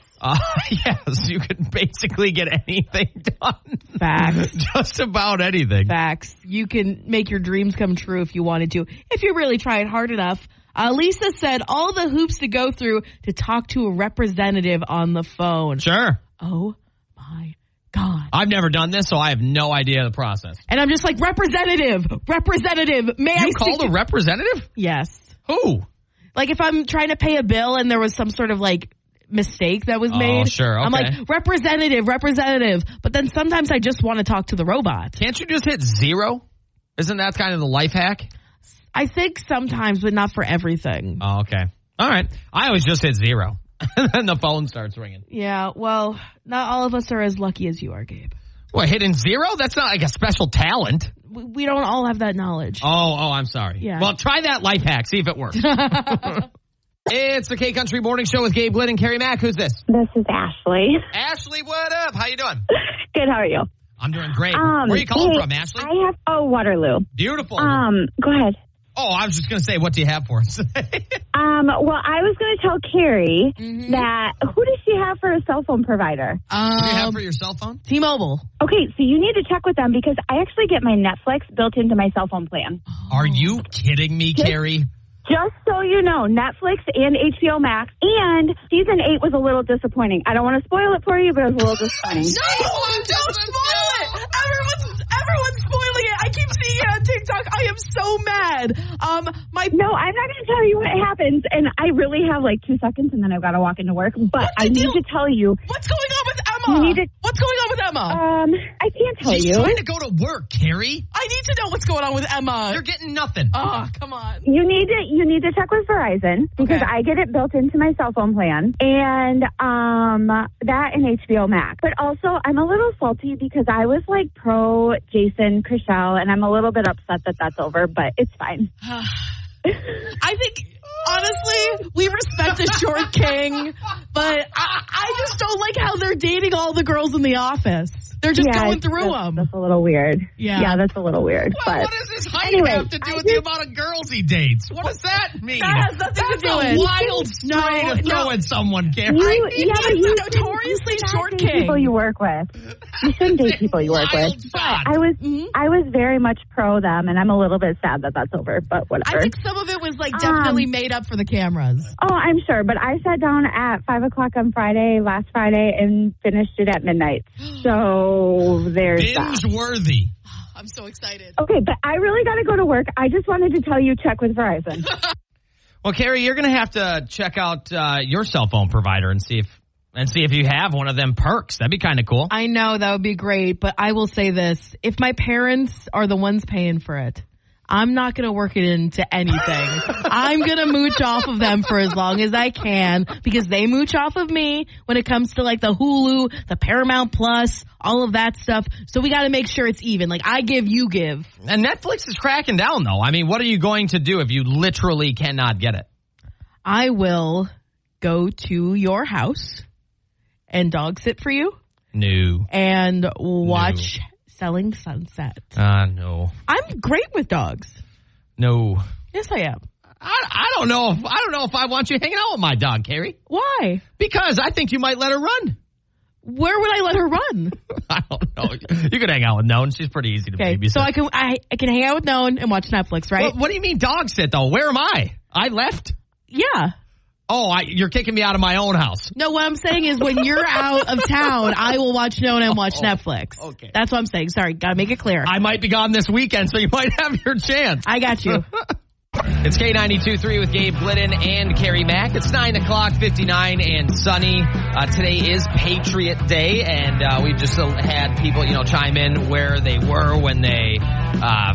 C: Yes, you can basically get anything done.
D: Facts.
C: Just about anything.
D: Facts. You can make your dreams come true if you wanted to, if you really tried hard enough. Lisa said all the hoops to go through to talk to a representative on the phone.
C: Sure.
D: Oh, my God.
C: I've never done this, so I have no idea the process.
D: And I'm just like, representative, may I
C: You called a representative?
D: Yes.
C: Who?
D: Like if I'm trying to pay a bill and there was some sort of mistake that was made.
C: Oh, sure. Okay.
D: I'm like, representative. But then sometimes I just want to talk to the robot.
C: Can't you just hit 0? Isn't that kind of the life hack?
D: I think sometimes, but not for everything.
C: Oh, okay. All right. I always just hit 0. And then the phone starts ringing.
D: Yeah, well, not all of us are as lucky as you are, Gabe.
C: What, hitting zero? That's not like a special talent.
D: We don't all have that knowledge.
C: Oh, I'm sorry.
D: Yeah.
C: Well, try that life hack. See if it works. It's the K Country Morning Show with Gabe Glynn and Carrie Mack. Who's this?
F: This is Ashley.
C: Ashley, what up? How you doing?
F: Good, how are you?
C: I'm doing great. Where are you calling from, Ashley?
F: Waterloo.
C: Beautiful.
F: Go ahead.
C: Oh, I was just going to say, what do you have for us?
F: Well, I was going to tell Carrie that who does she have for a cell phone provider?
C: What do you have for your cell phone?
D: T-Mobile.
F: Okay, so you need to check with them because I actually get my Netflix built into my cell phone plan.
C: Are you kidding me, Carrie?
F: Just so you know, Netflix and HBO Max, and season 8 was a little disappointing. I don't want to spoil it for you, but it was a little disappointing.
D: Don't spoil it! Everyone's spoiling it. I keep seeing it on TikTok. I am so mad.
F: No, I'm not going to tell you what happens, and I really have like 2 seconds, and then I've got to walk into work. But I need to tell you.
D: What's going on with Emma? What's going on with Emma?
F: I can't tell you.
C: She's trying to go to work, Carrie.
D: I need to know what's going on with Emma.
C: You're getting nothing.
D: Oh, come on.
F: You need to check with Verizon because I get it built into my cell phone plan, and that and HBO Max. But also, I'm a little salty because I was like pro Jason Chrishell, and I'm a little bit upset that that's over, but it's fine.
D: I think, honestly, we respect a short king, but I just don't like how they're dating all the girls in the office. They're just going through them.
F: That's a little weird. Yeah, that's a little weird.
C: Well,
F: but
C: what does this height have to do with the amount of girls he dates? What does that mean?
D: That has nothing to do with it.
C: That's a wild stray to throw at someone, Carrie.
F: You
D: notoriously short king.
F: People you work with. You shouldn't date people you work with. But I was very much pro them, and I'm a little bit sad that that's over. But whatever.
D: I think some of it was like definitely made up for the cameras.
F: Oh, I'm sure. But I sat down at 5:00 on last Friday, and finished it at midnight. So there's that.
C: Binge-worthy.
D: I'm so excited.
F: Okay, but I really got to go to work. I just wanted to tell you, check with Verizon.
C: Well, Carrie, you're going to have to check out your cell phone provider and see if you have one of them perks. That'd be kind of cool.
D: I know, that would be great, but I will say this. If my parents are the ones paying for it, I'm not going to work it into anything. I'm going to mooch off of them for as long as I can because they mooch off of me when it comes to like the Hulu, the Paramount Plus, all of that stuff. So we got to make sure it's even. Like I give, you give.
C: And Netflix is cracking down though. I mean, what are you going to do if you literally cannot get it?
D: I will go to your house and dog sit for you.
C: No.
D: And watch Selling Sunset.
C: No.
D: I'm great with dogs.
C: No.
D: Yes, I am.
C: I don't know if I want you hanging out with my dog, Carrie.
D: Why?
C: Because I think you might let her run.
D: Where would I let her run?
C: I don't know. You could hang out with Noan. She's pretty easy to babysit.
D: So I can hang out with Noan and watch Netflix, right?
C: What do you mean dog sit though? Where am I? I left?
D: Yeah.
C: Oh, you're kicking me out of my own house.
D: No, what I'm saying is when you're out of town, I will watch Noan and watch Netflix.
C: Okay.
D: That's what I'm saying. Sorry, gotta make it clear.
C: I might be gone this weekend, so you might have your chance.
D: I got you.
C: It's K92.3 with Gabe Glidden and Carrie Mack. It's 9 o'clock, 59 and sunny. Today is Patriot Day, and we've just had people, chime in where they were when they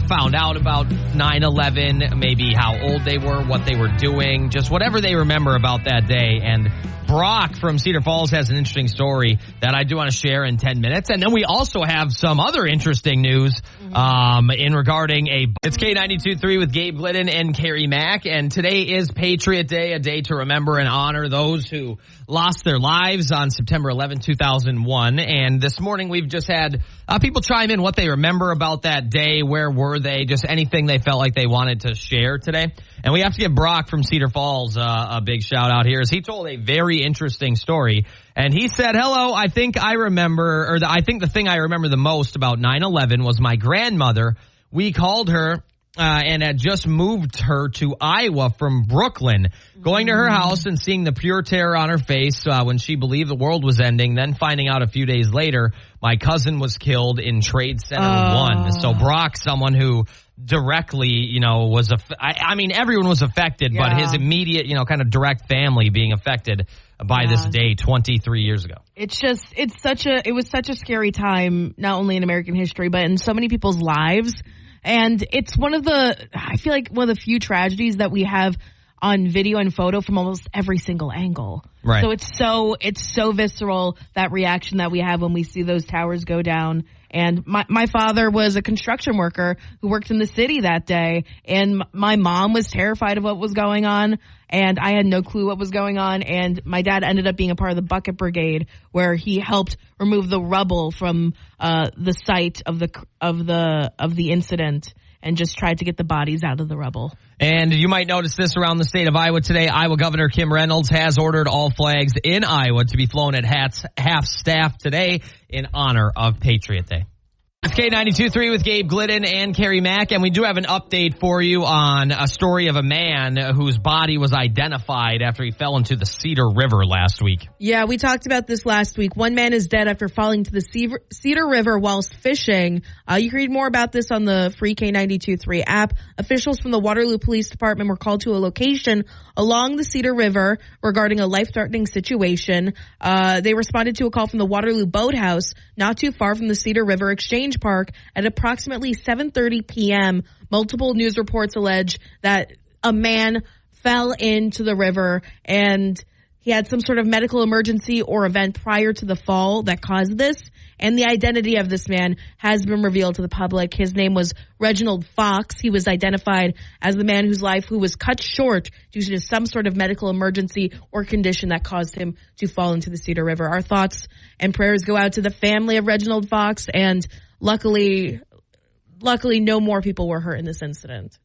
C: found out about 9/11, maybe how old they were, what they were doing, just whatever they remember about that day. And Brock from Cedar Falls has an interesting story that I do want to share in 10 minutes. And then we also have some other interesting news in regarding It's K92.3 with Gabe Glidden and Carrie Mack. And today is Patriot Day, a day to remember and honor those who lost their lives on September 11, 2001. And this morning we've just had people chime in what they remember about that day, where were they, just anything they felt like they wanted to share today. And we have to give Brock from Cedar Falls a big shout out here, as he told a very interesting story. And he said, hello, I think the thing I remember the most about 9/11 was my grandmother. We called her and had just moved her to Iowa from Brooklyn. Going to her house and seeing the pure terror on her face when she believed the world was ending, then finding out a few days later my cousin was killed in Trade Center 1. So Brock, someone who directly, was everyone was affected, but his immediate, kind of direct family being affected by this day 23 years ago.
D: It was such a scary time, not only in American history, but in so many people's lives. And it's I feel like one of the few tragedies that we have on video and photo from almost every single angle.
C: Right.
D: So it's so visceral, that reaction that we have when we see those towers go down. And my father was a construction worker who worked in the city that day, and my mom was terrified of what was going on, and I had no clue what was going on. And my dad ended up being a part of the bucket brigade, where he helped remove the rubble from the site of the incident, and just tried to get the bodies out of the rubble.
C: And you might notice this around the state of Iowa today. Iowa Governor Kim Reynolds has ordered all flags in Iowa to be flown at half staff today in honor of Patriot Day. It's K92.3 with Gabe Glidden and Carrie Mack, and we do have an update for you on a story of a man whose body was identified after he fell into the Cedar River last week.
D: Yeah, we talked about this last week. One man is dead after falling to the Cedar River whilst fishing. You can read more about this on the free K92.3 app. Officials from the Waterloo Police Department were called to a location along the Cedar River regarding a life-threatening situation. They responded to a call from the Waterloo Boathouse, not too far from the Cedar River Exchange Park, at approximately 7:30 p.m. Multiple news reports allege that a man fell into the river and he had some sort of medical emergency or event prior to the fall that caused this. And the identity of this man has been revealed to the public. His name was Reginald Fox. He was identified as the man who was cut short due to some sort of medical emergency or condition that caused him to fall into the Cedar River. Our thoughts and prayers go out to the family of Reginald Fox, and luckily no more people were hurt in this incident.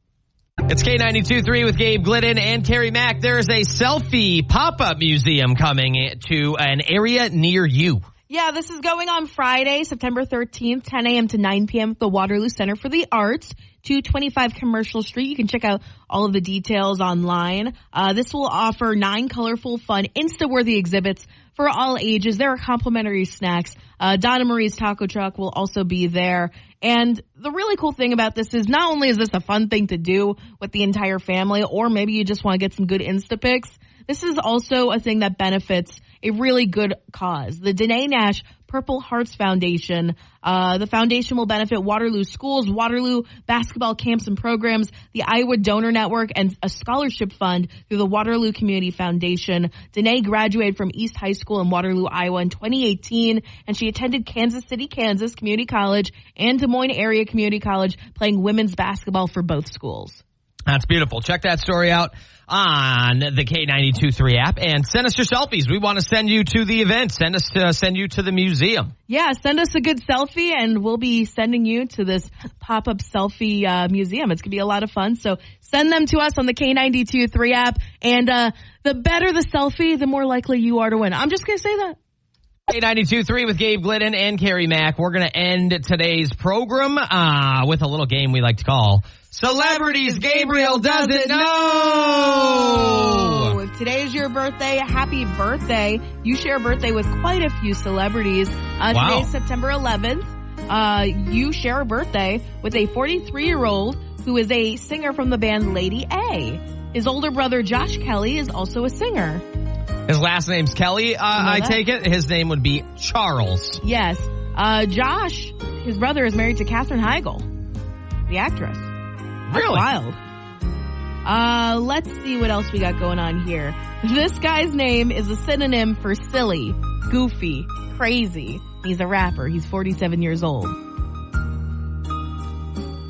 C: It's K92.3 with Gabe Glidden and Carrie Mack. There is a selfie pop-up museum coming to an area near you.
D: Yeah, this is going on Friday, September 13th, 10 a.m. to 9 p.m. at the Waterloo Center for the Arts, 225 Commercial Street. You can check out all of the details online. This will offer 9 colorful, fun, Insta-worthy exhibits for all ages. There are complimentary snacks. Donna Marie's Taco Truck will also be there. And the really cool thing about this is not only is this a fun thing to do with the entire family, or maybe you just want to get some good Insta pics, this is also a thing that benefits a really good cause. The Danae Nash Purple Hearts Foundation. The foundation will benefit Waterloo schools, Waterloo basketball camps and programs, the Iowa Donor Network, and a scholarship fund through the Waterloo Community Foundation. Danae graduated from East High School in Waterloo, Iowa in 2018, and she attended Kansas City, Kansas Community College and Des Moines Area Community College, playing women's basketball for both schools.
C: That's beautiful. Check that story out on the K92.3 app and send us your selfies. We want to send you to the event. Send you to the museum.
D: Yeah, send us a good selfie and we'll be sending you to this pop-up selfie museum. It's going to be a lot of fun. So send them to us on the K92.3 app. And the better the selfie, the more likely you are to win. I'm just going to say that.
C: K92.3 with Gabe Glidden and Carrie Mack. We're going to end today's program with a little game we like to call Celebrities Gabriel Doesn't Know.
D: If today is your birthday, happy birthday. You share a birthday with quite a few celebrities.
C: Wow.
D: Today is September 11th. You share a birthday with a 43-year-old who is a singer from the band Lady A. His older brother, Josh Kelly, is also a singer.
C: His last name's Kelly, I take it. His name would be Charles.
D: Yes. Josh, his brother, is married to Katherine Heigl, the actress. That's
C: Really?
D: wild. Let's see what else we got going on here. This guy's name is a synonym for silly, goofy, crazy. He's a rapper. He's 47 years old.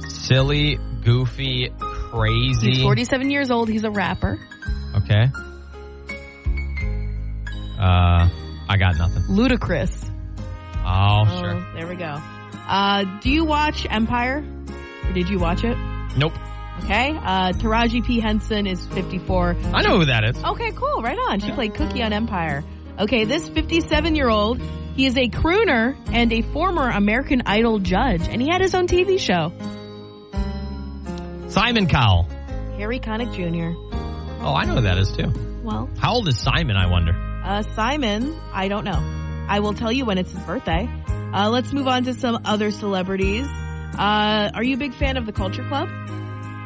C: Silly, goofy, crazy.
D: He's 47 years old. He's a rapper.
C: Okay. I got nothing.
D: Ludicrous.
C: Oh, sure.
D: There we go. Do you watch Empire? Or did you watch it?
C: Nope.
D: Okay. Taraji P. Henson is 54.
C: I know who that is.
D: Okay, cool. Right on. She played Cookie on Empire. Okay, this 57-year-old, he is a crooner and a former American Idol judge, and he had his own TV show.
C: Simon Cowell.
D: Harry Connick Jr.
C: Oh, I know who that is, too.
D: Well,
C: How old is Simon, I wonder?
D: Simon, I don't know. I will tell you when it's his birthday. Let's move on to some other celebrities. Are you a big fan of the Culture Club?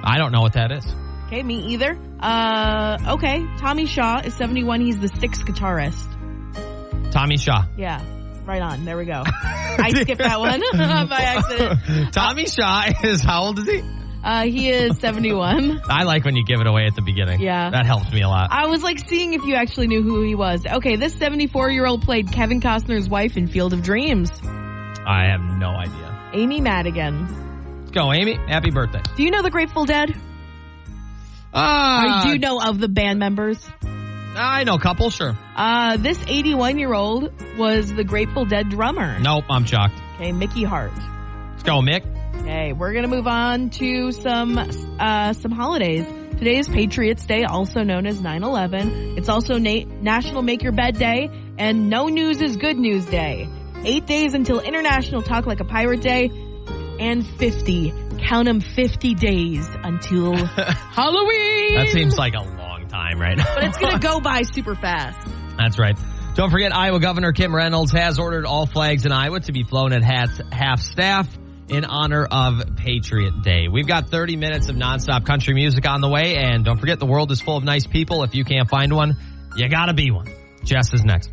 C: I don't know what that is.
D: Okay, me either. Okay, Tommy Shaw is 71. He's the 6th guitarist.
C: Tommy Shaw.
D: Yeah, right on. There we go. I skipped that one by accident.
C: Tommy Shaw is, how old is he?
D: He is 71.
C: I like when you give it away at the beginning.
D: Yeah.
C: That helps me a lot.
D: I was like seeing if you actually knew who he was. Okay, this 74-year-old played Kevin Costner's wife in Field of Dreams.
C: I have no idea.
D: Amy Madigan.
C: Let's go, Amy. Happy birthday.
D: Do you know the Grateful Dead? Or do you know of the band members?
C: I know a couple, sure.
D: This 81-year-old was the Grateful Dead drummer.
C: Nope, I'm shocked.
D: Okay, Mickey Hart.
C: Let's go, Mick.
D: Okay, we're going to move on to some holidays. Today is Patriots Day, also known as 9/11. It's also National Make Your Bed Day and No News is Good News Day. 8 days until International Talk Like a Pirate Day, and 50. Count them, 50 days until Halloween.
C: That seems like a long time right now.
D: But it's going to go by super fast.
C: That's right. Don't forget, Iowa Governor Kim Reynolds has ordered all flags in Iowa to be flown at half staff in honor of Patriot Day. We've got 30 minutes of nonstop country music on the way, and don't forget, the world is full of nice people. If you can't find one, you gotta be one. Jess is next.